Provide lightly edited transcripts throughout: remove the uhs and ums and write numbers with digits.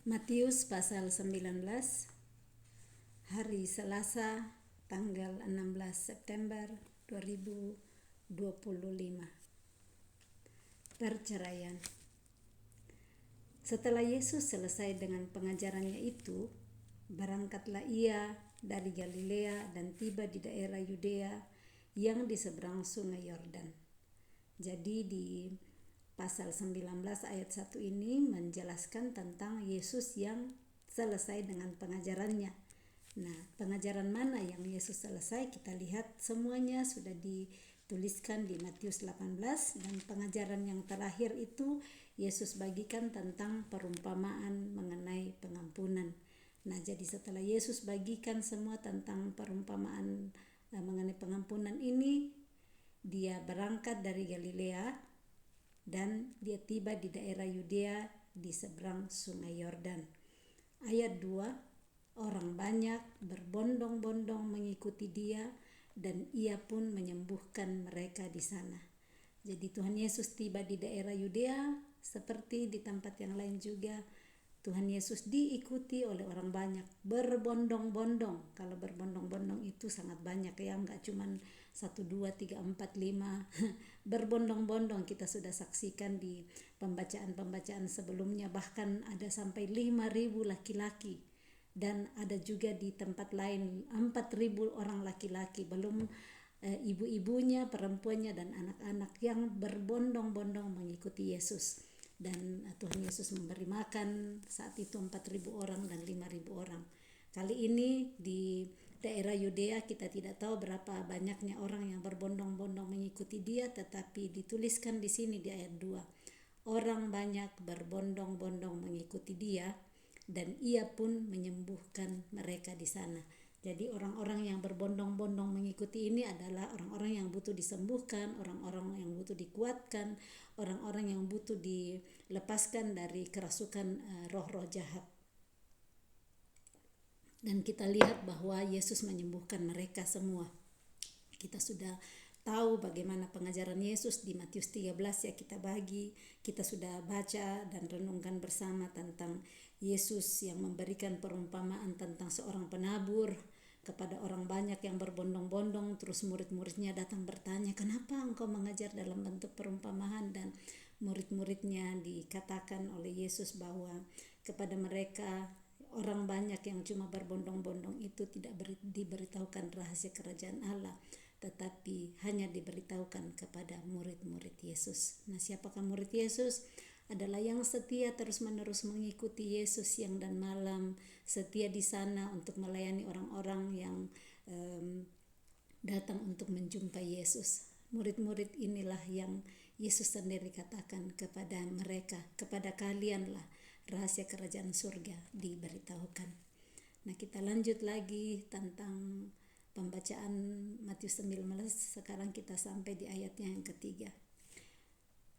Matius pasal 19, hari Selasa, tanggal 16 September 2025. Perceraian. Setelah Yesus selesai dengan pengajarannya itu, berangkatlah ia dari Galilea dan tiba di daerah Yudea yang di seberang sungai Yordan. Jadi di pasal 19 ayat 1 ini menjelaskan tentang Yesus yang selesai dengan pengajarannya. Nah, pengajaran mana yang Yesus selesai? Kita lihat semuanya sudah dituliskan di Matius 18, dan pengajaran yang terakhir itu Yesus bagikan tentang perumpamaan mengenai pengampunan. Nah, jadi setelah Yesus bagikan semua tentang perumpamaan mengenai pengampunan ini, dia berangkat dari Galilea dan dia tiba di daerah Yudea di seberang sungai Yordan. Ayat 2, orang banyak berbondong-bondong mengikuti dia dan ia pun menyembuhkan mereka di sana. Jadi Tuhan Yesus tiba di daerah Yudea, seperti di tempat yang lain juga Tuhan Yesus diikuti oleh orang banyak, berbondong-bondong. Kalau berbondong-bondong itu sangat banyak ya, enggak cuman 1, 2, 3, 4, 5. Berbondong-bondong kita sudah saksikan di pembacaan-pembacaan sebelumnya, bahkan ada sampai 5.000 laki-laki. Dan ada juga di tempat lain 4.000 orang laki-laki, belum ibu-ibunya, perempuannya dan anak-anak yang berbondong-bondong mengikuti Yesus. Dan Tuhan Yesus memberi makan saat itu 4.000 orang dan 5.000 orang. Kali ini di daerah Yudea kita tidak tahu berapa banyaknya orang yang berbondong-bondong mengikuti dia, tetapi dituliskan di sini di ayat 2. Orang banyak berbondong-bondong mengikuti dia dan ia pun menyembuhkan mereka di sana. Jadi orang-orang yang berbondong-bondong mengikuti ini adalah orang-orang yang butuh disembuhkan, orang-orang yang butuh dikuatkan, orang-orang yang butuh dilepaskan dari kerasukan roh-roh jahat. Dan kita lihat bahwa Yesus menyembuhkan mereka semua. Kita sudah tahu bagaimana pengajaran Yesus di Matius 13 ya, kita sudah baca dan renungkan bersama tentang Yesus yang memberikan perumpamaan tentang seorang penabur kepada orang banyak yang berbondong-bondong. Terus murid-muridnya datang bertanya, kenapa engkau mengajar dalam bentuk perumpamaan? Dan murid-muridnya dikatakan oleh Yesus bahwa kepada mereka orang banyak yang cuma berbondong-bondong itu tidak diberitahukan rahasia kerajaan Allah, tetapi hanya diberitahukan kepada murid-murid Yesus. Nah, siapakah murid Yesus? Adalah yang setia terus-menerus mengikuti Yesus siang dan malam, setia di sana untuk melayani orang-orang yang datang untuk menjumpai Yesus. Murid-murid inilah yang Yesus sendiri katakan kepada mereka, kepada kalianlah rahasia kerajaan surga diberitahukan. Nah, kita lanjut lagi tentang pembacaan Matius 19. Sekarang kita sampai di ayatnya yang ketiga.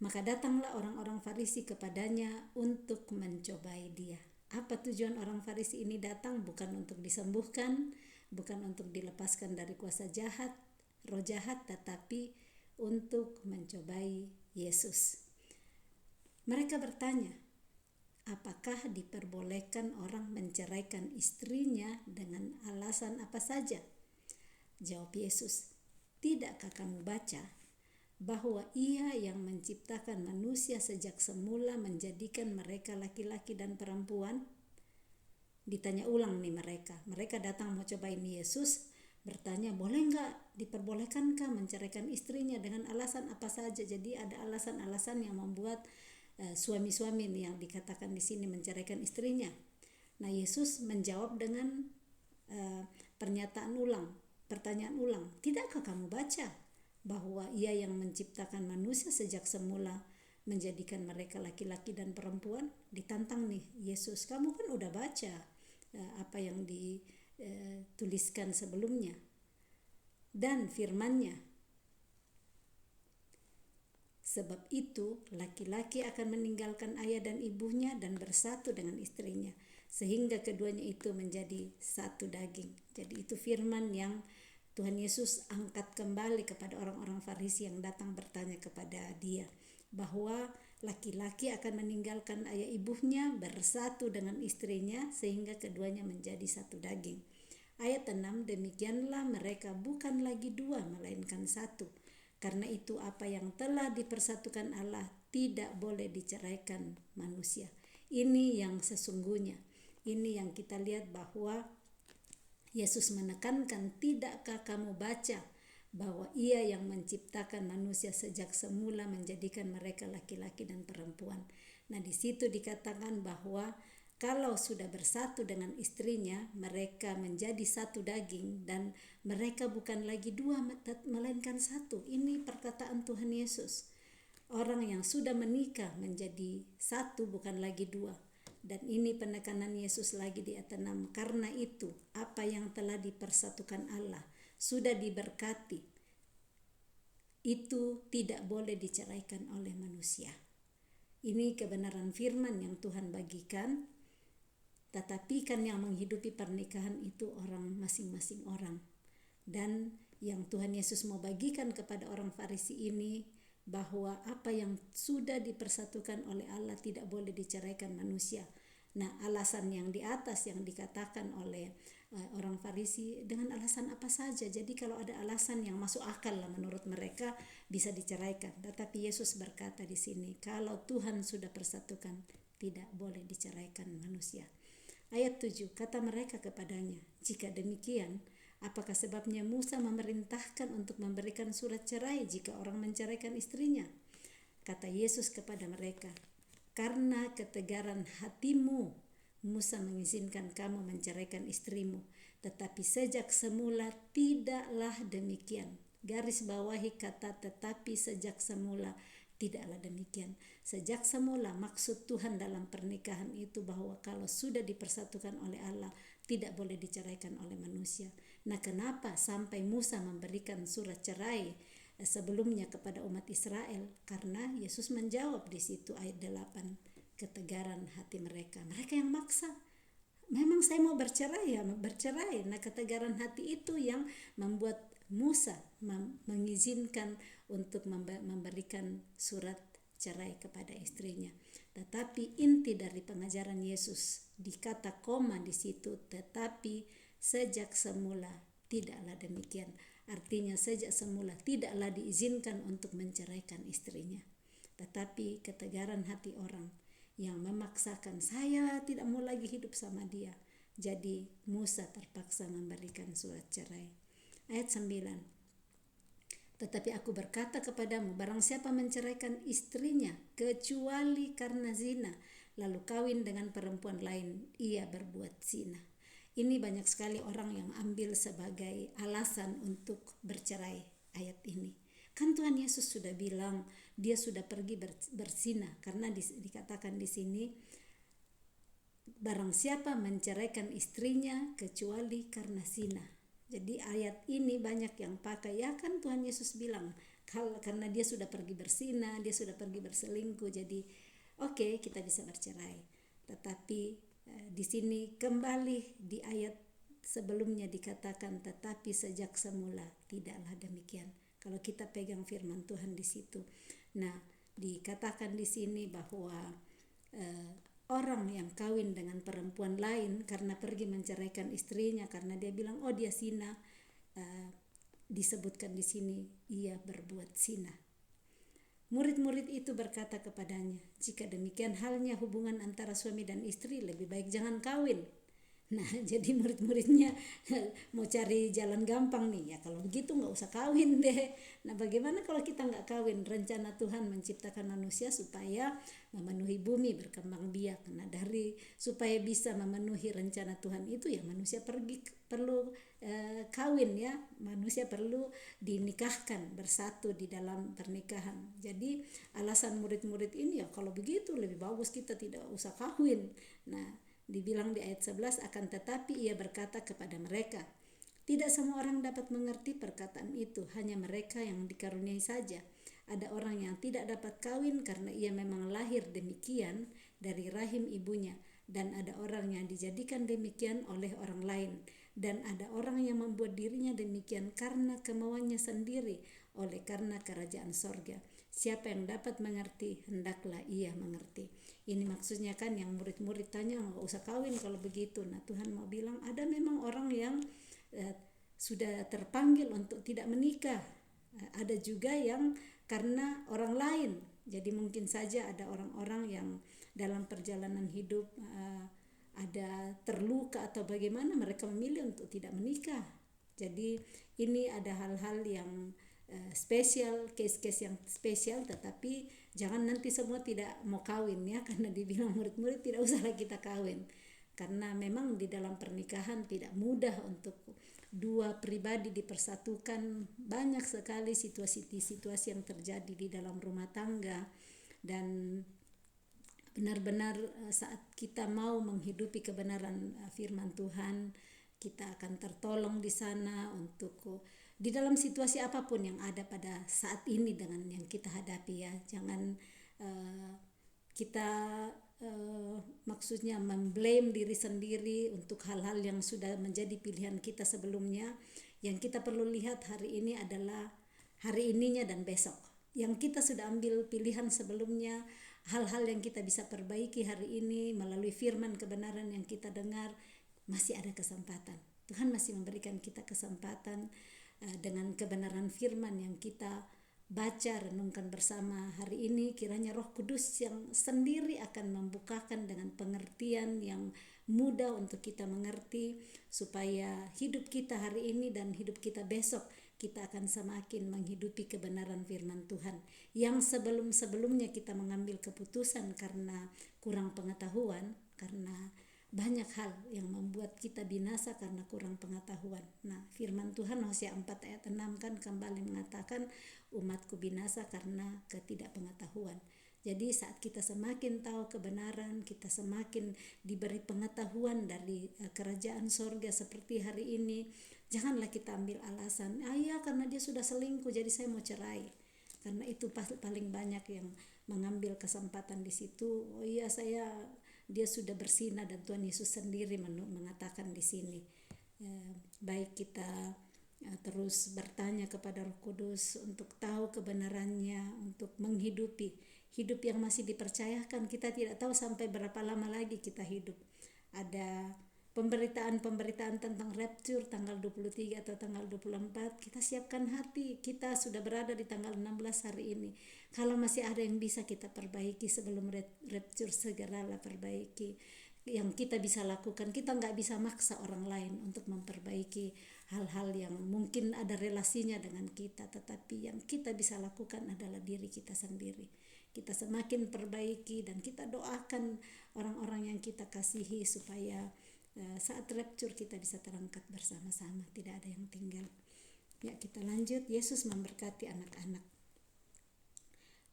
Maka datanglah orang-orang Farisi kepadanya untuk mencobai dia. Apa tujuan orang Farisi ini datang? Bukan untuk disembuhkan, bukan untuk dilepaskan dari kuasa jahat, roh jahat, tetapi untuk mencobai Yesus. Mereka bertanya, apakah diperbolehkan orang menceraikan istrinya dengan alasan apa saja? Jawab Yesus, tidakkah kamu baca bahwa Ia yang menciptakan manusia sejak semula menjadikan mereka laki-laki dan perempuan? Ditanya ulang nih mereka datang mau cobain Yesus, bertanya, boleh enggak, diperbolehkankah menceraikan istrinya dengan alasan apa saja? Jadi ada alasan-alasan yang membuat suami-suami nih yang dikatakan di sini menceraikan istrinya. Nah, Yesus menjawab dengan pertanyaan ulang, tidakkah kamu baca bahwa Ia yang menciptakan manusia sejak semula menjadikan mereka laki-laki dan perempuan? Ditantang nih Yesus, kamu kan udah baca apa yang dituliskan sebelumnya. Dan firman-Nya, sebab itu laki-laki akan meninggalkan ayah dan ibunya dan bersatu dengan istrinya, sehingga keduanya itu menjadi satu daging. Jadi itu firman yang Tuhan Yesus angkat kembali kepada orang-orang Farisi yang datang bertanya kepada dia, bahwa Laki-laki akan meninggalkan ayah ibunya, bersatu dengan istrinya, sehingga keduanya menjadi satu daging. Ayat 6, demikianlah mereka bukan lagi dua, melainkan satu. Karena itu apa yang telah dipersatukan Allah tidak boleh diceraikan manusia. Ini yang sesungguhnya. Ini yang kita lihat bahwa Yesus menekankan, tidakkah kamu baca bahwa Ia yang menciptakan manusia sejak semula menjadikan mereka laki-laki dan perempuan. Nah, di situ dikatakan bahwa kalau sudah bersatu dengan istrinya, mereka menjadi satu daging dan mereka bukan lagi dua, melainkan satu. Ini perkataan Tuhan Yesus. Orang yang sudah menikah menjadi satu, bukan lagi dua. Dan ini penekanan Yesus lagi di ayat 6. Karena itu, apa yang telah dipersatukan Allah sudah diberkati, itu tidak boleh diceraikan oleh manusia. Ini kebenaran firman yang Tuhan bagikan. Tetapi kan yang menghidupi pernikahan itu orang, masing-masing orang. Dan yang Tuhan Yesus mau bagikan kepada orang Farisi ini, bahwa apa yang sudah dipersatukan oleh Allah tidak boleh diceraikan manusia. Nah, alasan yang di atas yang dikatakan oleh orang Farisi dengan alasan apa saja. Jadi kalau ada alasan yang masuk akal lah menurut mereka, bisa diceraikan. Tetapi Yesus berkata di sini, kalau Tuhan sudah persatukan, tidak boleh diceraikan manusia. Ayat 7, kata mereka kepadanya, jika demikian, apakah sebabnya Musa memerintahkan untuk memberikan surat cerai jika orang menceraikan istrinya? Kata Yesus kepada mereka, karena ketegaran hatimu, Musa mengizinkan kamu menceraikan istrimu, tetapi sejak semula tidaklah demikian. Garis bawahi kata tetapi sejak semula tidaklah demikian. Sejak semula maksud Tuhan dalam pernikahan itu bahwa kalau sudah dipersatukan oleh Allah, tidak boleh diceraikan oleh manusia. Nah, kenapa sampai Musa memberikan surat cerai sebelumnya kepada umat Israel? Karena Yesus menjawab di situ ayat 8, ketegaran hati mereka. Mereka yang maksa. Memang saya mau bercerai, ya bercerai. Nah, ketegaran hati itu yang membuat Musa mengizinkan untuk memberikan surat cerai kepada istrinya. Tetapi inti dari pengajaran Yesus dikata koma di situ, tetapi sejak semula tidaklah demikian. Artinya sejak semula tidaklah diizinkan untuk menceraikan istrinya. Tetapi ketegaran hati orang yang memaksakan, saya tidak mau lagi hidup sama dia. Jadi Musa terpaksa memberikan surat cerai. Ayat 9, tetapi aku berkata kepadamu, barang siapa menceraikan istrinya kecuali karena zina, lalu kawin dengan perempuan lain, ia berbuat zina. Ini banyak sekali orang yang ambil sebagai alasan untuk bercerai ayat ini. Kan Tuhan Yesus sudah bilang dia sudah pergi berzina, karena dikatakan di sini barang siapa menceraikan istrinya kecuali karena zina. Jadi ayat ini banyak yang pakai, ya kan Tuhan Yesus bilang karena dia sudah pergi berzina, dia sudah pergi berselingkuh, jadi oke, kita bisa bercerai. Tetapi di sini kembali di ayat sebelumnya dikatakan tetapi sejak semula tidaklah demikian. Kalau kita pegang firman Tuhan di situ. Nah, dikatakan di sini bahwa orang yang kawin dengan perempuan lain karena pergi menceraikan istrinya karena dia bilang oh dia zina, disebutkan di sini ia berbuat zina. Murid-murid itu berkata kepadanya, jika demikian halnya hubungan antara suami dan istri, lebih baik jangan kawin. Nah, jadi murid-muridnya mau cari jalan gampang nih, ya kalau begitu nggak usah kawin deh. Nah, bagaimana kalau kita nggak kawin? Rencana Tuhan menciptakan manusia supaya memenuhi bumi, berkembang biak. Nah, dari supaya bisa memenuhi rencana Tuhan itu ya manusia perlu kawin, ya manusia perlu dinikahkan, bersatu di dalam pernikahan. Jadi alasan murid-murid ini ya kalau begitu lebih bagus kita tidak usah kawin. Nah, dibilang di ayat 11, akan tetapi ia berkata kepada mereka, tidak semua orang dapat mengerti perkataan itu, hanya mereka yang dikaruniai saja. Ada orang yang tidak dapat kawin karena ia memang lahir demikian dari rahim ibunya, dan ada orang yang dijadikan demikian oleh orang lain, dan ada orang yang membuat dirinya demikian karena kemauannya sendiri oleh karena kerajaan sorga. Siapa yang dapat mengerti, hendaklah ia mengerti. Ini maksudnya kan yang murid-murid tanya, nggak usah kawin kalau begitu. Nah, Tuhan mau bilang ada memang orang yang sudah terpanggil untuk tidak menikah. Ada juga yang karena orang lain. Jadi mungkin saja ada orang-orang yang dalam perjalanan hidup ada terluka atau bagaimana, mereka memilih untuk tidak menikah. Jadi ini ada hal-hal yang spesial, case-case yang spesial, tetapi jangan nanti semua tidak mau kawin ya, karena dibilang murid-murid tidak usahlah kita kawin, karena memang di dalam pernikahan tidak mudah untuk dua pribadi dipersatukan. Banyak sekali situasi-situasi yang terjadi di dalam rumah tangga, dan benar-benar saat kita mau menghidupi kebenaran firman Tuhan, kita akan tertolong di sana untuk di dalam situasi apapun yang ada pada saat ini dengan yang kita hadapi ya. Jangan kita maksudnya memblame diri sendiri untuk hal-hal yang sudah menjadi pilihan kita sebelumnya. Yang kita perlu lihat hari ini adalah hari ininya dan besok. Yang kita sudah ambil pilihan sebelumnya, hal-hal yang kita bisa perbaiki hari ini melalui firman kebenaran yang kita dengar, masih ada kesempatan. Tuhan masih memberikan kita kesempatan dengan kebenaran firman yang kita baca, renungkan bersama hari ini. Kiranya Roh Kudus yang sendiri akan membukakan dengan pengertian yang mudah untuk kita mengerti, supaya hidup kita hari ini dan hidup kita besok, kita akan semakin menghidupi kebenaran firman Tuhan. Yang sebelum-sebelumnya kita mengambil keputusan karena kurang pengetahuan, karena banyak hal yang membuat kita binasa karena kurang pengetahuan. Nah, firman Tuhan Hosea 4 ayat 6 kan kembali mengatakan, umatku binasa karena ketidakpengetahuan. Jadi saat kita semakin tahu kebenaran, kita semakin diberi pengetahuan dari kerajaan sorga seperti hari ini, janganlah kita ambil alasan, ya karena dia sudah selingkuh jadi saya mau cerai. Karena itu paling banyak yang mengambil kesempatan di situ. Oh iya, dia sudah bersinah, dan Tuhan Yesus sendiri mengatakan di sini. Baik kita terus bertanya kepada Roh Kudus untuk tahu kebenarannya, untuk menghidupi hidup yang masih dipercayakan. Kita tidak tahu sampai berapa lama lagi kita hidup. Ada pemberitaan tentang rapture tanggal 23 atau tanggal 24. Kita siapkan hati, kita sudah berada di tanggal 16 hari ini. Kalau masih ada yang bisa kita perbaiki sebelum rapture, segeralah perbaiki. Yang kita bisa lakukan, kita nggak bisa maksa orang lain untuk memperbaiki hal-hal yang mungkin ada relasinya dengan kita, tetapi yang kita bisa lakukan adalah diri kita sendiri. Kita semakin perbaiki dan kita doakan orang-orang yang kita kasihi supaya saat rapture kita bisa terangkat bersama-sama, tidak ada yang tinggal. Ya, kita lanjut. Yesus memberkati anak-anak.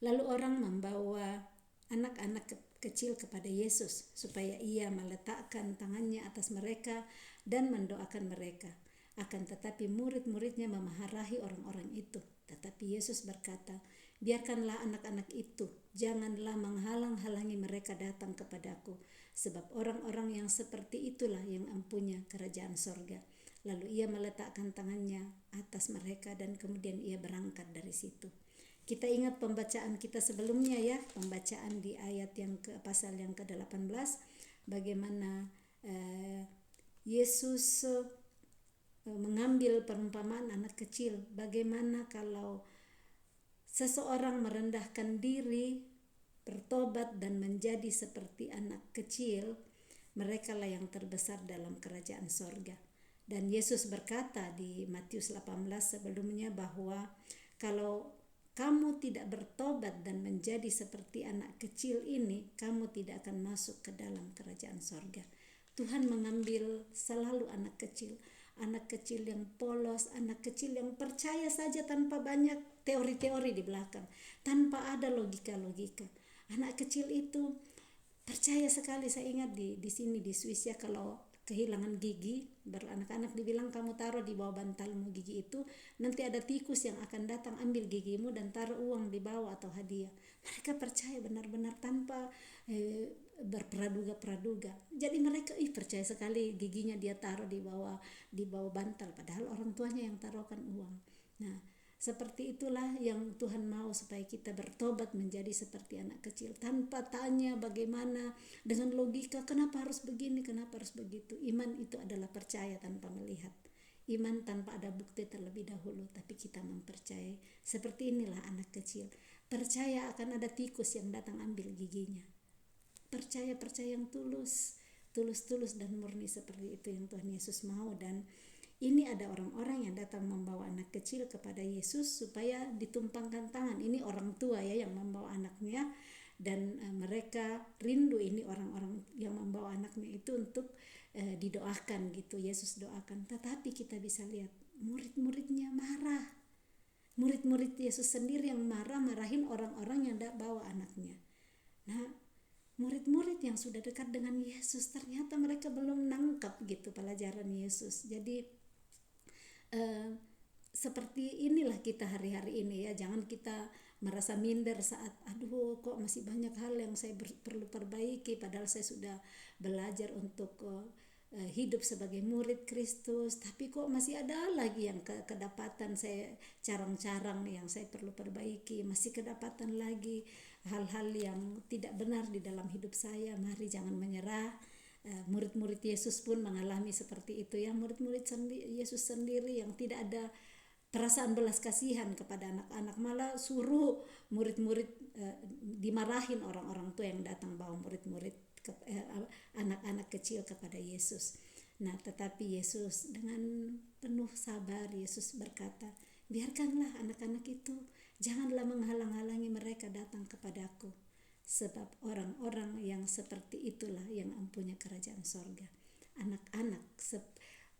Lalu orang membawa anak-anak kecil kepada Yesus supaya ia meletakkan tangannya atas mereka dan mendoakan mereka. Akan tetapi murid-muridnya memarahi orang-orang itu. Tetapi Yesus berkata, biarkanlah anak-anak itu, janganlah menghalang-halangi mereka datang kepadaku, sebab orang-orang yang seperti itulah yang empunya kerajaan sorga. Lalu ia meletakkan tangannya atas mereka dan kemudian ia berangkat dari situ. Kita ingat pembacaan kita sebelumnya ya, pembacaan di ayat yang pasal yang ke-18, bagaimana Yesus mengambil perumpamaan anak kecil. Bagaimana kalau seseorang merendahkan diri, bertobat dan menjadi seperti anak kecil, mereka lah yang terbesar dalam kerajaan sorga. Dan Yesus berkata di Matius 18 sebelumnya bahwa kalau kamu tidak bertobat dan menjadi seperti anak kecil ini, kamu tidak akan masuk ke dalam kerajaan sorga. Tuhan mengambil selalu anak kecil yang polos, anak kecil yang percaya saja tanpa banyak teori-teori di belakang, tanpa ada logika-logika. Anak kecil itu percaya sekali. Saya ingat di sini di Swiss ya, kalau kehilangan gigi, anak-anak dibilang kamu taruh di bawah bantalmu gigi itu, nanti ada tikus yang akan datang ambil gigimu dan taruh uang di bawah atau hadiah. Mereka percaya benar-benar tanpa berpraduga-praduga. Jadi mereka percaya sekali giginya dia taruh di bawah bantal, padahal orang tuanya yang taruhkan uang. Nah, Seperti itulah yang Tuhan mau, supaya kita bertobat menjadi seperti anak kecil, tanpa tanya bagaimana, dengan logika kenapa harus begini, kenapa harus begitu. Iman itu adalah percaya tanpa melihat, iman tanpa ada bukti terlebih dahulu, tapi kita mempercayai. Seperti inilah anak kecil, percaya akan ada tikus yang datang ambil giginya. Percaya yang tulus dan murni, seperti itu yang Tuhan Yesus mau. Dan ini ada orang-orang yang datang membawa anak kecil kepada Yesus supaya ditumpangkan tangan. Ini orang tua ya yang membawa anaknya, dan mereka rindu ini orang-orang yang membawa anaknya itu untuk didoakan gitu, Yesus doakan. Tetapi kita bisa lihat murid-muridnya marah. Murid-murid Yesus sendiri yang marahin orang-orang yang tidak bawa anaknya. Nah, murid-murid yang sudah dekat dengan Yesus, ternyata mereka belum nangkap gitu pelajaran Yesus. Jadi seperti inilah kita hari-hari ini ya. Jangan kita merasa minder saat aduh kok masih banyak hal yang saya perlu perbaiki, padahal saya sudah belajar untuk hidup sebagai murid Kristus, tapi kok masih ada lagi yang kedapatan saya, carang-carang yang saya perlu perbaiki, masih kedapatan lagi hal-hal yang tidak benar di dalam hidup saya. Mari jangan menyerah. Murid-murid Yesus pun mengalami seperti itu ya. Murid-murid Yesus sendiri yang tidak ada perasaan belas kasihan kepada anak-anak, malah suruh murid-murid dimarahin orang-orang tua yang datang bawa murid-murid anak-anak kecil kepada Yesus. Nah, tetapi Yesus dengan penuh sabar, Yesus berkata, biarkanlah anak-anak itu, janganlah menghalang-halangi mereka datang kepadaku, sebab orang-orang yang seperti itulah yang mempunyai kerajaan sorga. Anak-anak,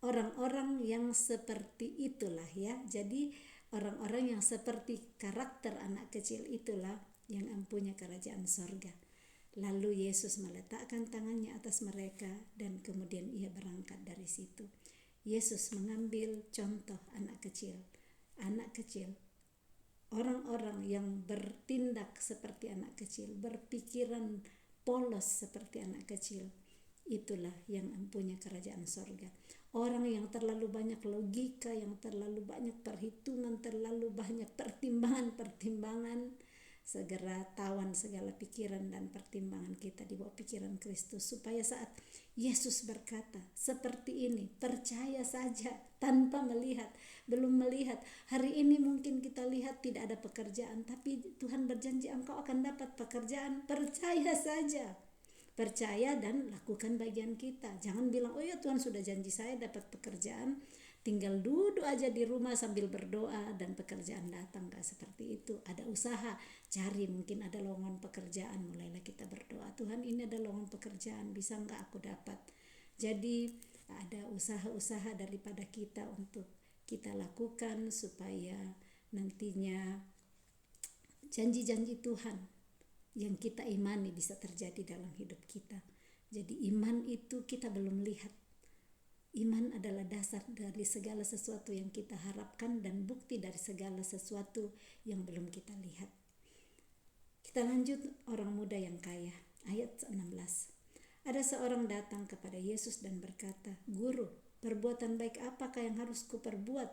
orang-orang yang seperti itulah ya. Jadi orang-orang yang seperti karakter anak kecil itulah yang mempunyai kerajaan sorga. Lalu Yesus meletakkan tangannya atas mereka dan kemudian ia berangkat dari situ. Yesus mengambil contoh anak kecil, orang-orang yang bertindak seperti anak kecil, berpikiran polos seperti anak kecil. Itulah yang mempunyai kerajaan sorga. Orang yang terlalu banyak logika, yang terlalu banyak perhitungan, terlalu banyak pertimbangan, segera tawan segala pikiran dan pertimbangan kita di bawah pikiran Kristus, supaya saat Yesus berkata seperti ini, percaya saja tanpa melihat, belum melihat. Hari ini mungkin kita lihat tidak ada pekerjaan, tapi Tuhan berjanji engkau akan dapat pekerjaan. Percaya saja, percaya dan lakukan bagian kita. Jangan bilang oh ya Tuhan sudah janji saya dapat pekerjaan, tinggal duduk aja di rumah sambil berdoa dan pekerjaan datang. Gak seperti itu. Ada usaha, cari, mungkin ada lowongan pekerjaan, mulailah kita berdoa, Tuhan ini ada lowongan pekerjaan, bisa gak aku dapat. Jadi ada usaha-usaha daripada kita untuk kita lakukan, supaya nantinya janji-janji Tuhan yang kita imani bisa terjadi dalam hidup kita. Jadi iman itu kita belum lihat. Iman adalah dasar dari segala sesuatu yang kita harapkan dan bukti dari segala sesuatu yang belum kita lihat. Kita lanjut, orang muda yang kaya, ayat 16. Ada seorang datang kepada Yesus dan berkata, Guru, perbuatan baik apakah yang harus kuperbuat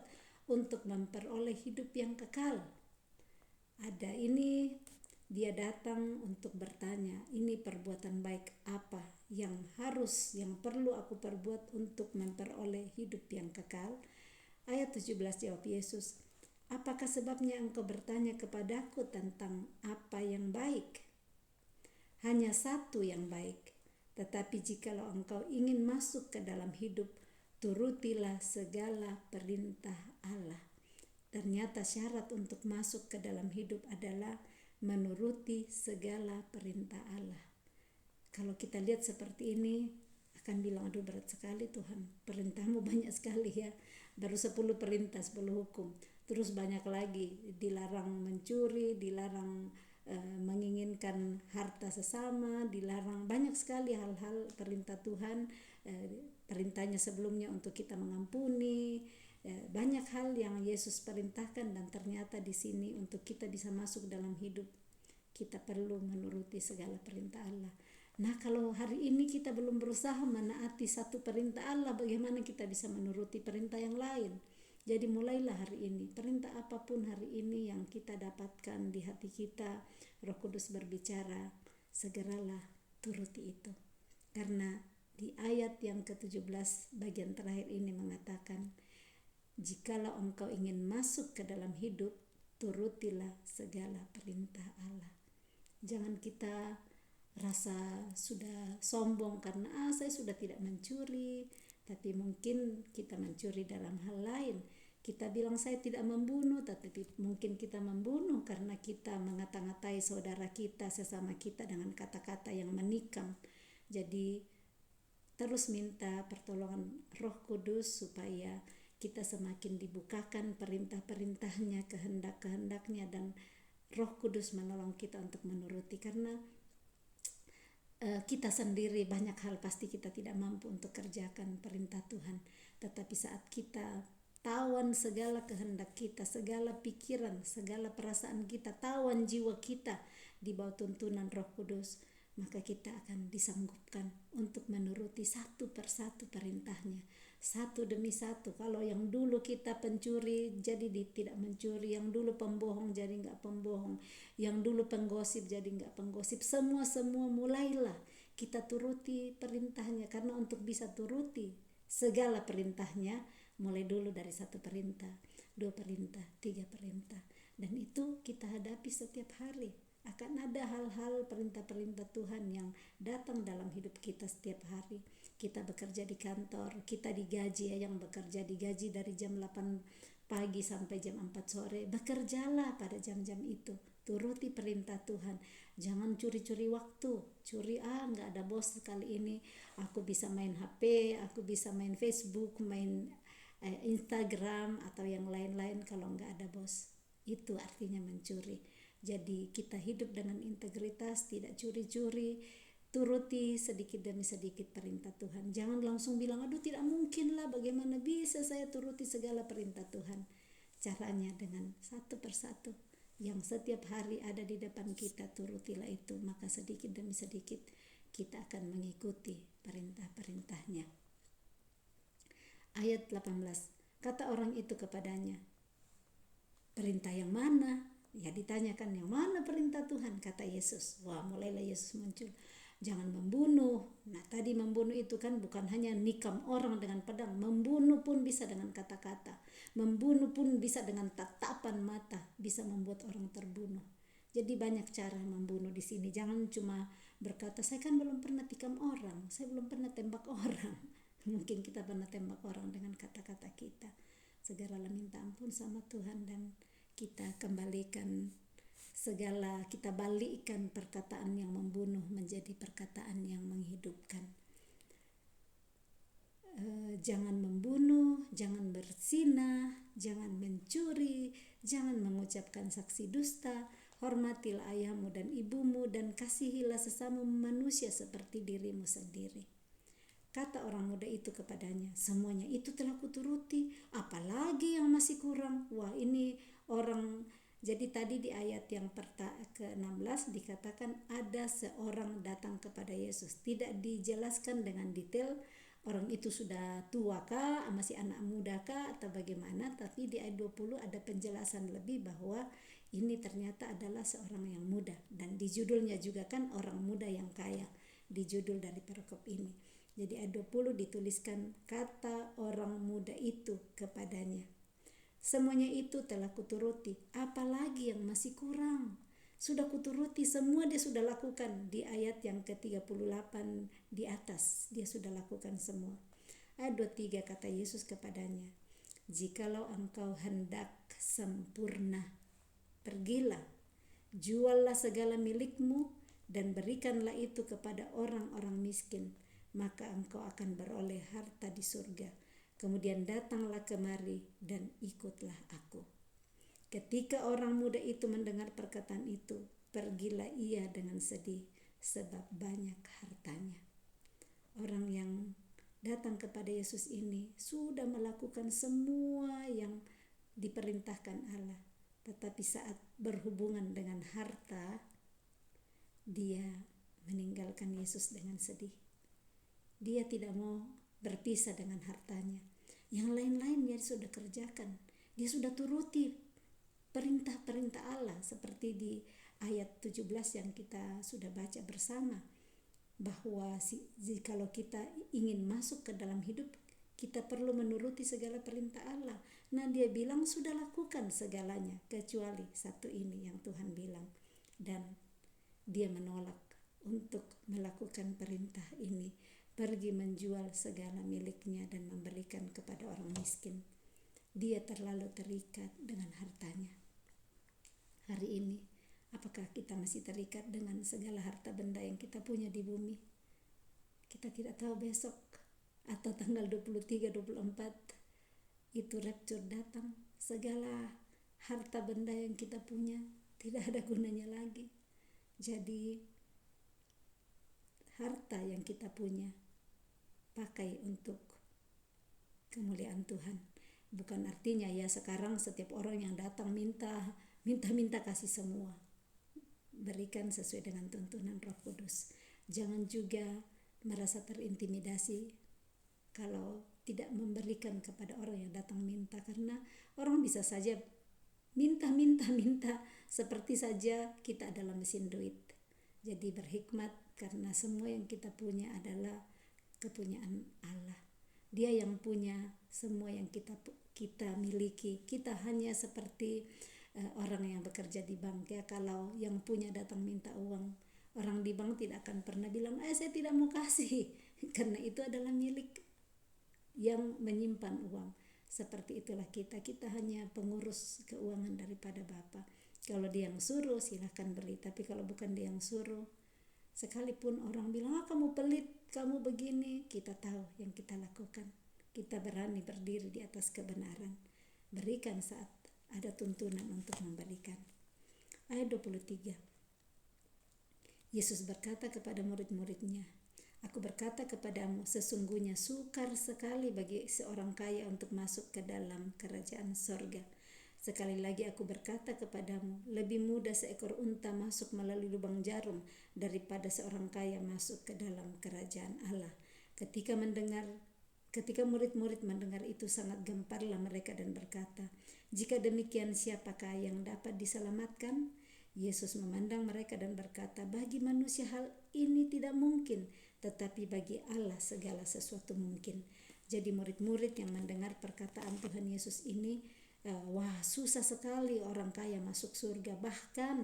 untuk memperoleh hidup yang kekal? Ada ini, dia datang untuk bertanya, ini perbuatan baik apa yang perlu aku perbuat untuk memperoleh hidup yang kekal? Ayat 17 jawab Yesus, apakah sebabnya engkau bertanya kepadaku tentang apa yang baik? Hanya satu yang baik. Tetapi jikalau engkau ingin masuk ke dalam hidup, turutilah segala perintah Allah. Ternyata syarat untuk masuk ke dalam hidup adalah menuruti segala perintah Allah. Kalau kita lihat seperti ini, akan bilang aduh berat sekali Tuhan, perintahmu banyak sekali ya. Baru 10 perintah, 10 hukum. Terus banyak lagi, dilarang mencuri, dilarang menginginkan harta sesama, dilarang banyak sekali hal-hal perintah Tuhan. Perintahnya sebelumnya untuk kita mengampuni, banyak hal yang Yesus perintahkan, dan ternyata di sini untuk kita bisa masuk dalam hidup kita perlu menuruti segala perintah Allah. Nah, kalau hari ini kita belum berusaha menaati satu perintah Allah, bagaimana kita bisa menuruti perintah yang lain? Jadi mulailah hari ini, perintah apapun hari ini yang kita dapatkan di hati kita, Roh Kudus berbicara, segeralah turuti itu. Karena di ayat yang ke-17 bagian terakhir ini mengatakan, jikalau engkau ingin masuk ke dalam hidup, turutilah segala perintah Allah. Jangan kita rasa sudah sombong karena saya sudah tidak mencuri, tapi mungkin kita mencuri dalam hal lain. Kita bilang saya tidak membunuh, tapi mungkin kita membunuh karena kita mengata-ngatai saudara kita, sesama kita dengan kata-kata yang menikam. Jadi terus minta pertolongan Roh Kudus supaya kita semakin dibukakan perintah-perintahnya, kehendak-kehendaknya, dan Roh Kudus menolong kita untuk menuruti. Karena kita sendiri banyak hal pasti kita tidak mampu untuk kerjakan perintah Tuhan. Tetapi saat kita tawan segala kehendak kita, segala pikiran, segala perasaan kita, tawan jiwa kita di bawah tuntunan Roh Kudus, maka kita akan disanggupkan untuk menuruti satu persatu perintahnya, satu demi satu. Kalau yang dulu kita pencuri jadi tidak mencuri, yang dulu pembohong jadi nggak pembohong, yang dulu penggosip jadi nggak penggosip, semua mulailah kita turuti perintahnya. Karena untuk bisa turuti segala perintahnya, mulai dulu dari 1 perintah, 2 perintah, 3 perintah, dan itu kita hadapi setiap hari. Akan ada hal-hal perintah-perintah Tuhan yang datang dalam hidup kita setiap hari. Kita bekerja di kantor, kita digaji, yang bekerja digaji dari jam 8 pagi sampai jam 4 sore. Bekerjalah pada jam-jam itu, turuti perintah Tuhan. Jangan curi-curi waktu, nggak ada bos kali ini, aku bisa main HP, aku bisa main Facebook, main Instagram atau yang lain-lain. Kalau nggak ada bos, itu artinya mencuri. Jadi kita hidup dengan integritas, tidak curi-curi, turuti sedikit demi sedikit perintah Tuhan. Jangan langsung bilang, aduh tidak mungkin lah, bagaimana bisa saya turuti segala perintah Tuhan. Caranya dengan satu persatu yang setiap hari ada di depan kita, turutilah itu, maka sedikit demi sedikit kita akan mengikuti perintah-perintahnya. Ayat 18, kata orang itu kepadanya, perintah yang mana? Ya ditanyakan, yang mana perintah Tuhan? Kata Yesus. Wah, mulailah Yesus muncul. Jangan membunuh. Nah, tadi membunuh itu kan bukan hanya nikam orang dengan pedang. Membunuh pun bisa dengan kata-kata. Membunuh pun bisa dengan tatapan mata. Bisa membuat orang terbunuh. Jadi banyak cara membunuh di sini. Jangan cuma berkata, saya kan belum pernah tikam orang. Saya belum pernah tembak orang. Mungkin kita pernah tembak orang dengan kata-kata kita. Segeralah minta ampun sama Tuhan dan kita kembalikan segala, kita balikkan perkataan yang membunuh menjadi perkataan yang menghidupkan. Jangan membunuh, jangan berzina, jangan mencuri, jangan mengucapkan saksi dusta, hormatilah ayahmu dan ibumu, dan kasihilah sesama manusia seperti dirimu sendiri. Kata orang muda itu kepadanya, semuanya itu telah kuturuti, apalagi yang masih kurang? Wah, ini orang. Jadi tadi di ayat yang ke-16 dikatakan ada seorang datang kepada Yesus. Tidak dijelaskan dengan detail orang itu sudah tua kah, masih anak muda kah, atau bagaimana. Tapi di ayat 20 ada penjelasan lebih bahwa ini ternyata adalah seorang yang muda. Dan di judulnya juga kan orang muda yang kaya, di judul dari perikop ini. Jadi ayat 20 dituliskan, kata orang muda itu kepadanya, semuanya itu telah kuturuti, apalagi yang masih kurang? Sudah kuturuti, semua dia sudah lakukan. Di ayat yang ke-38 di atas, dia sudah lakukan semua. Ayat 23 kata Yesus kepadanya, jikalau engkau hendak sempurna, pergilah, juallah segala milikmu dan berikanlah itu kepada orang-orang miskin, maka engkau akan beroleh harta di surga. Kemudian datanglah kemari dan ikutlah aku. Ketika orang muda itu mendengar perkataan itu, pergilah ia dengan sedih sebab banyak hartanya. Orang yang datang kepada Yesus ini sudah melakukan semua yang diperintahkan Allah, tetapi saat berhubungan dengan harta, dia meninggalkan Yesus dengan sedih. Dia tidak mau berpisah dengan hartanya. Yang lain-lain dia sudah kerjakan. Dia sudah turuti perintah-perintah Allah seperti di ayat 17 yang kita sudah baca bersama, bahwa kalau kita ingin masuk ke dalam hidup, kita perlu menuruti segala perintah Allah. Nah, dia bilang sudah lakukan segalanya kecuali satu ini yang Tuhan bilang, dan dia menolak untuk melakukan perintah ini, pergi menjual segala miliknya dan memberikan kepada orang miskin. Dia terlalu terikat dengan hartanya. Hari ini, apakah kita masih terikat dengan segala harta benda yang kita punya di bumi? Kita tidak tahu besok atau tanggal 23-24 itu rapture datang, segala harta benda yang kita punya tidak ada gunanya lagi. Jadi harta yang kita punya pakai untuk kemuliaan Tuhan. Bukan artinya ya sekarang setiap orang yang datang minta kasih semua. Berikan sesuai dengan tuntunan Roh Kudus. Jangan juga merasa terintimidasi kalau tidak memberikan kepada orang yang datang minta, karena orang bisa saja minta seperti saja kita adalah mesin duit. Jadi berhikmat, karena semua yang kita punya adalah kepunyaan Allah. Dia yang punya semua yang kita miliki. Kita hanya seperti orang yang bekerja di bank ya, kalau yang punya datang minta uang, orang di bank tidak akan pernah bilang saya tidak mau kasih karena itu adalah milik yang menyimpan uang. Seperti itulah kita hanya pengurus keuangan daripada Bapa. Kalau dia yang suruh silahkan beri, tapi kalau bukan dia yang suruh, sekalipun orang bilang kamu pelit, kamu begini, kita tahu yang kita lakukan. Kita berani berdiri di atas kebenaran, berikan saat ada tuntunan untuk memberikan. Ayat 23, Yesus berkata kepada murid-muridnya, Aku berkata kepadamu, sesungguhnya sukar sekali bagi seorang kaya untuk masuk ke dalam kerajaan sorga. Sekali lagi aku berkata kepadamu, lebih mudah seekor unta masuk melalui lubang jarum daripada seorang kaya masuk ke dalam kerajaan Allah. Ketika murid-murid mendengar itu, sangat gemparlah mereka dan berkata, jika demikian siapakah yang dapat diselamatkan? Yesus memandang mereka dan berkata, bagi manusia hal ini tidak mungkin, tetapi bagi Allah segala sesuatu mungkin. Jadi murid-murid yang mendengar perkataan Tuhan Yesus ini, wah susah sekali orang kaya masuk surga. Bahkan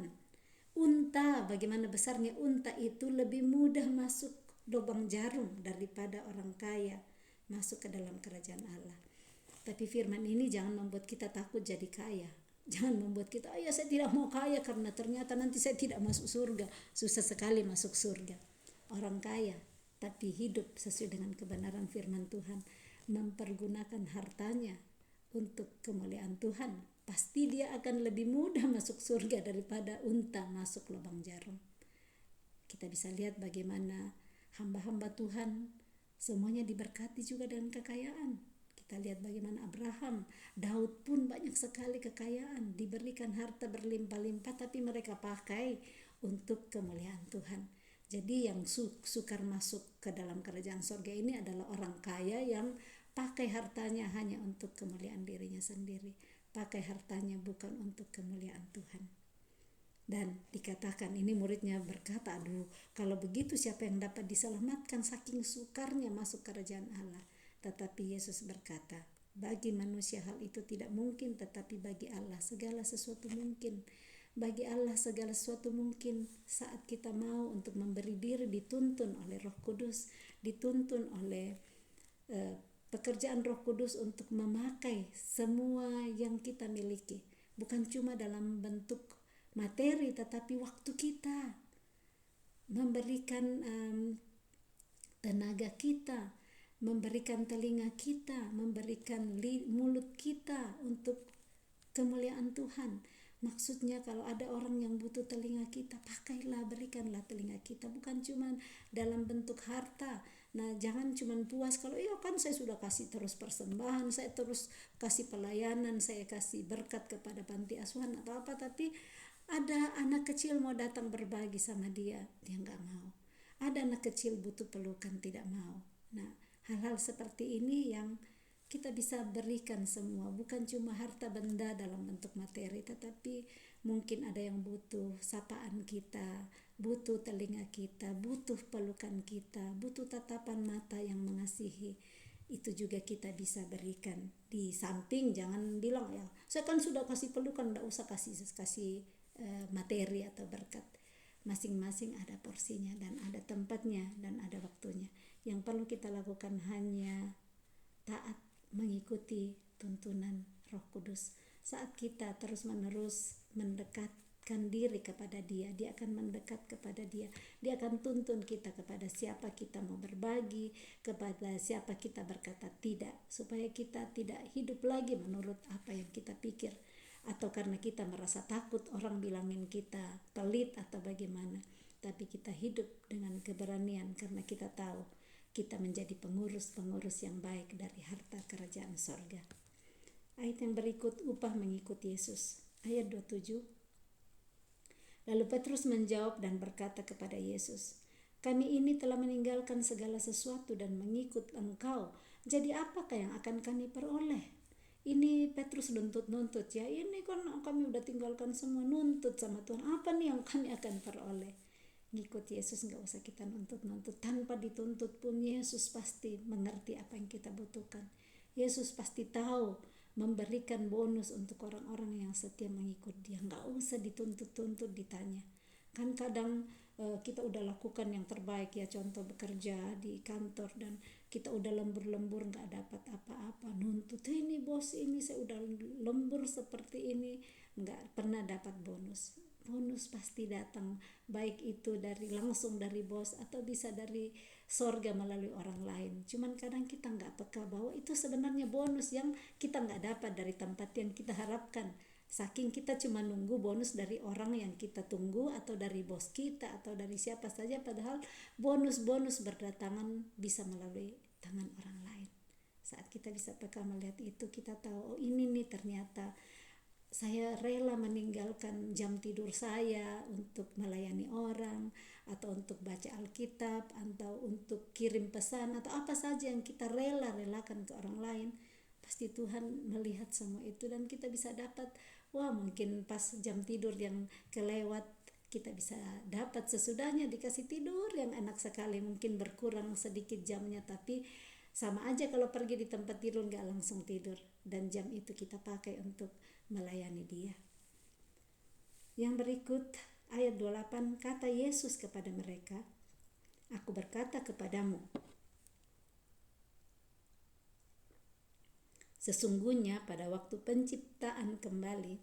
unta, bagaimana besarnya unta itu lebih mudah masuk lubang jarum daripada orang kaya masuk ke dalam kerajaan Allah. Tapi firman ini jangan membuat kita takut jadi kaya. Jangan membuat kita, saya tidak mau kaya karena ternyata nanti saya tidak masuk surga. Susah sekali masuk surga. Orang kaya tapi hidup sesuai dengan kebenaran firman Tuhan, mempergunakan hartanya untuk kemuliaan Tuhan, pasti dia akan lebih mudah masuk surga daripada unta masuk lubang jarum. Kita bisa lihat bagaimana hamba-hamba Tuhan semuanya diberkati juga dengan kekayaan. Kita lihat bagaimana Abraham, Daud pun banyak sekali kekayaan, diberikan harta berlimpah-limpah, tapi mereka pakai untuk kemuliaan Tuhan. Jadi yang sukar masuk ke dalam kerajaan surga ini adalah orang kaya yang pakai hartanya hanya untuk kemuliaan dirinya sendiri, pakai hartanya bukan untuk kemuliaan Tuhan. Dan dikatakan, ini muridnya berkata, aduh kalau begitu siapa yang dapat diselamatkan, saking sukarnya masuk kerajaan Allah. Tetapi Yesus berkata, bagi manusia hal itu tidak mungkin, tetapi bagi Allah segala sesuatu mungkin. Bagi Allah segala sesuatu mungkin saat kita mau untuk memberi diri, dituntun oleh Roh Kudus, dituntun oleh pekerjaan Roh Kudus untuk memakai semua yang kita miliki. Bukan cuma dalam bentuk materi, tetapi waktu kita, memberikan tenaga kita, memberikan telinga kita, memberikan mulut kita untuk kemuliaan Tuhan. Maksudnya kalau ada orang yang butuh telinga kita, pakailah, berikanlah telinga kita, bukan cuma dalam bentuk harta. Nah, jangan cuma puas kalau kan saya sudah kasih terus persembahan, saya terus kasih pelayanan, saya kasih berkat kepada panti asuhan atau apa, tapi ada anak kecil mau datang berbagi sama dia nggak mau. Ada anak kecil butuh pelukan, tidak mau. Nah, hal-hal seperti ini yang kita bisa berikan semua, bukan cuma harta benda dalam bentuk materi, tetapi mungkin ada yang butuh sapaan kita, butuh telinga kita, butuh pelukan kita, butuh tatapan mata yang mengasihi. Itu juga kita bisa berikan. Di samping jangan bilang ya saya kan sudah kasih pelukan, tidak usah kasih materi atau berkat. Masing-masing ada porsinya dan ada tempatnya dan ada waktunya. Yang perlu kita lakukan hanya taat mengikuti tuntunan Roh Kudus. Saat kita terus-menerus mendekatkan diri kepada Dia, Dia akan mendekat kepada Dia. Dia akan tuntun kita kepada siapa kita mau berbagi, kepada siapa kita berkata tidak, supaya kita tidak hidup lagi menurut apa yang kita pikir, atau karena kita merasa takut orang bilangin kita pelit atau bagaimana. Tapi kita hidup dengan keberanian karena kita tahu kita menjadi pengurus-pengurus yang baik dari harta kerajaan sorga. Ayat yang berikut, upah mengikut Yesus. Ayat 27. Lalu Petrus menjawab dan berkata kepada Yesus, kami ini telah meninggalkan segala sesuatu dan mengikut Engkau. Jadi apakah yang akan kami peroleh? Ini Petrus nuntut ya, ini kan kami udah tinggalkan semua, nuntut sama Tuhan, apa nih yang kami akan peroleh? Ngikut Yesus gak usah kita nuntut-nuntut. Tanpa dituntut pun Yesus pasti mengerti apa yang kita butuhkan. Yesus pasti tahu memberikan bonus untuk orang-orang yang setia mengikut Dia. Gak usah dituntut-tuntut, ditanya. Kan kadang kita udah lakukan yang terbaik ya, contoh bekerja di kantor dan kita udah lembur-lembur gak dapat apa-apa, nuntut ini bos, ini saya udah lembur seperti ini, gak pernah dapat bonus. Bonus pasti datang, baik itu langsung dari bos atau bisa dari sorga melalui orang lain. Cuman kadang kita gak peka bahwa itu sebenarnya bonus yang kita gak dapat dari tempat yang kita harapkan. Saking kita cuma nunggu bonus dari orang yang kita tunggu, atau dari bos kita, atau dari siapa saja, padahal bonus-bonus berdatangan bisa melalui tangan orang lain. Saat kita bisa peka melihat itu, kita tahu, oh ini nih ternyata saya rela meninggalkan jam tidur saya untuk melayani orang, atau untuk baca Alkitab, atau untuk kirim pesan, atau apa saja yang kita relakan ke orang lain. Pasti Tuhan melihat semua itu dan kita bisa dapat, wah mungkin pas jam tidur yang kelewat kita bisa dapat sesudahnya dikasih tidur yang enak sekali, mungkin berkurang sedikit jamnya, tapi sama aja kalau pergi di tempat tidur gak langsung tidur, dan jam itu kita pakai untuk melayani Dia. Yang berikut ayat 28, kata Yesus kepada mereka, aku berkata kepadamu, sesungguhnya pada waktu penciptaan kembali,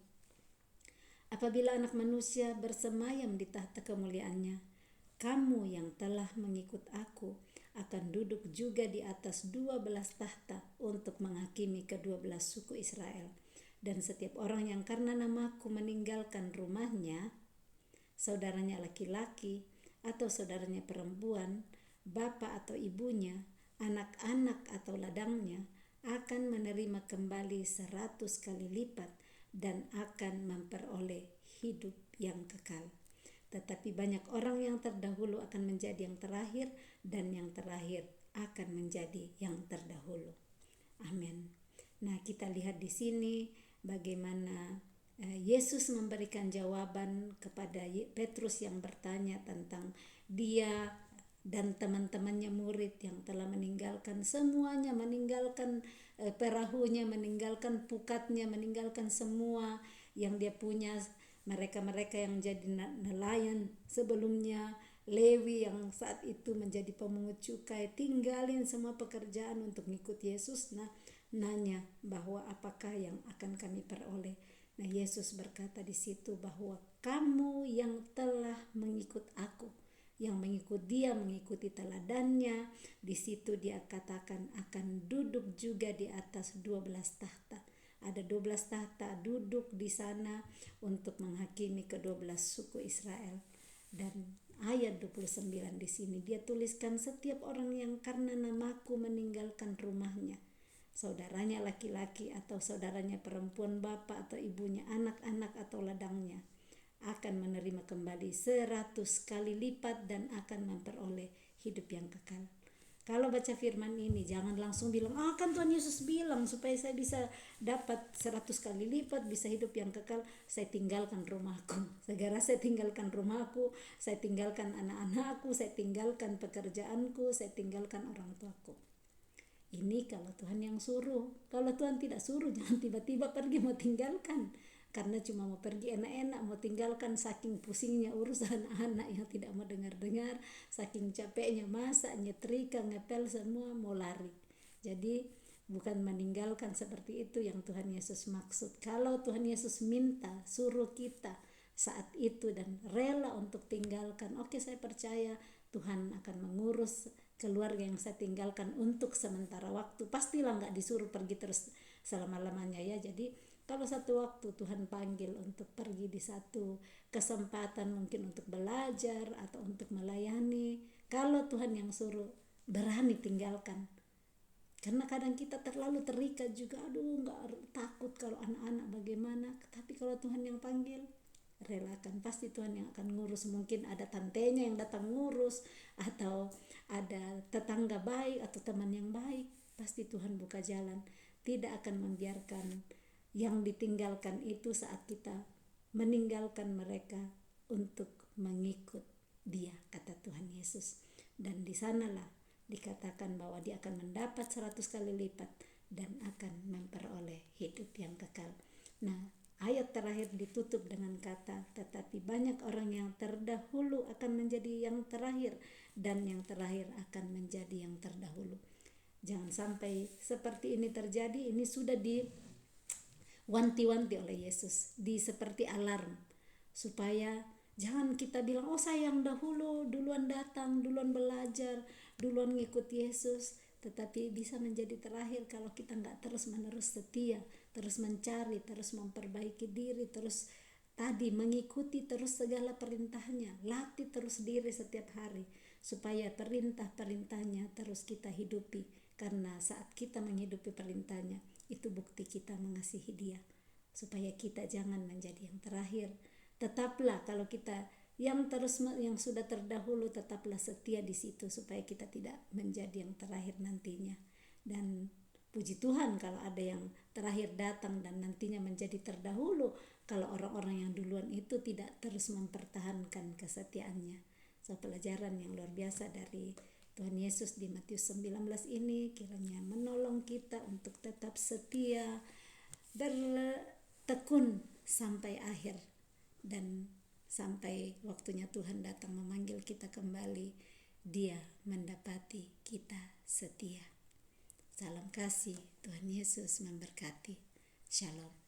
apabila Anak Manusia bersemayam di tahta kemuliaannya, kamu yang telah mengikut aku akan duduk juga di atas 12 tahta untuk menghakimi ke-12 suku Israel. Dan setiap orang yang karena namaku meninggalkan rumahnya, saudaranya laki-laki atau saudaranya perempuan, bapa atau ibunya, anak-anak atau ladangnya, akan menerima kembali 100 kali lipat dan akan memperoleh hidup yang kekal. Tetapi banyak orang yang terdahulu akan menjadi yang terakhir, dan yang terakhir akan menjadi yang terdahulu. Amin. Nah, kita lihat di sini bagaimana Yesus memberikan jawaban kepada Petrus yang bertanya tentang dia dan teman-temannya murid yang telah meninggalkan semuanya, meninggalkan perahunya, meninggalkan pukatnya, meninggalkan semua yang dia punya. Mereka-mereka yang jadi nelayan sebelumnya, Lewi yang saat itu menjadi pemungut cukai, tinggalin semua pekerjaan untuk ngikut Yesus. Nanya bahwa apakah yang akan kami peroleh. Nah, Yesus berkata di situ bahwa kamu yang telah mengikut aku, yang mengikut Dia, mengikuti teladannya, di situ Dia katakan akan duduk juga di atas 12 tahta. Ada 12 tahta duduk di sana untuk menghakimi ke-12 suku Israel. Dan ayat 29 di sini dia tuliskan, setiap orang yang karena namaku meninggalkan rumahnya, saudaranya laki-laki atau saudaranya perempuan, bapa atau ibunya, anak-anak atau ladangnya, akan menerima kembali 100 kali lipat dan akan memperoleh hidup yang kekal. Kalau baca firman ini jangan langsung bilang, kan Tuhan Yesus bilang supaya saya bisa dapat 100 kali lipat, bisa hidup yang kekal, saya tinggalkan rumahku. Segera saya tinggalkan rumahku, saya tinggalkan anak-anakku, saya tinggalkan pekerjaanku, saya tinggalkan orang tuaku. Ini kalau Tuhan yang suruh. Kalau Tuhan tidak suruh, jangan tiba-tiba pergi mau tinggalkan. Karena cuma mau pergi enak-enak, mau tinggalkan, saking pusingnya urus anak-anak yang tidak mau dengar-dengar, saking capeknya masak, nyetrika, ngepel semua, mau lari. Jadi bukan meninggalkan seperti itu yang Tuhan Yesus maksud. Kalau Tuhan Yesus minta, suruh kita saat itu dan rela untuk tinggalkan, oke, saya percaya Tuhan akan mengurus keluarga yang saya tinggalkan untuk sementara waktu. Pastilah nggak disuruh pergi terus selama-lamanya ya. Jadi kalau satu waktu Tuhan panggil untuk pergi di satu kesempatan, mungkin untuk belajar atau untuk melayani, kalau Tuhan yang suruh, berani tinggalkan. Karena kadang kita terlalu terikat juga, aduh nggak, takut kalau anak-anak bagaimana. Tapi kalau Tuhan yang panggil, relakan, pasti Tuhan yang akan ngurus. Mungkin ada tantenya yang datang ngurus, atau ada tetangga baik atau teman yang baik, pasti Tuhan buka jalan. Tidak akan membiarkan yang ditinggalkan itu saat kita meninggalkan mereka untuk mengikut Dia, kata Tuhan Yesus. Dan di sanalah dikatakan bahwa dia akan mendapat 100 kali lipat dan akan memperoleh hidup yang kekal. Nah, ayat terakhir ditutup dengan kata, tetapi banyak orang yang terdahulu akan menjadi yang terakhir, dan yang terakhir akan menjadi yang terdahulu. Jangan sampai seperti ini terjadi. Ini sudah diwanti-wanti oleh Yesus, seperti alarm, supaya jangan kita bilang, saya yang dahulu, duluan datang, duluan belajar, duluan ngikut Yesus, tetapi bisa menjadi terakhir kalau kita nggak terus-menerus setia, terus mencari, terus memperbaiki diri, terus tadi mengikuti terus segala perintahnya, latih terus diri setiap hari supaya perintah-perintahnya terus kita hidupi. Karena saat kita menghidupi perintahnya, itu bukti kita mengasihi Dia, supaya kita jangan menjadi yang terakhir. Tetaplah, kalau kita yang sudah terdahulu, tetaplah setia di situ supaya kita tidak menjadi yang terakhir nantinya. Dan puji Tuhan kalau ada yang terakhir datang dan nantinya menjadi terdahulu, kalau orang-orang yang duluan itu tidak terus mempertahankan kesetiaannya. So, pelajaran yang luar biasa dari Tuhan Yesus di Matius 19 ini kiranya menolong kita untuk tetap setia, bertekun sampai akhir, dan sampai waktunya Tuhan datang memanggil kita kembali, Dia mendapati kita setia. Salam kasih, Tuhan Yesus memberkati. Shalom.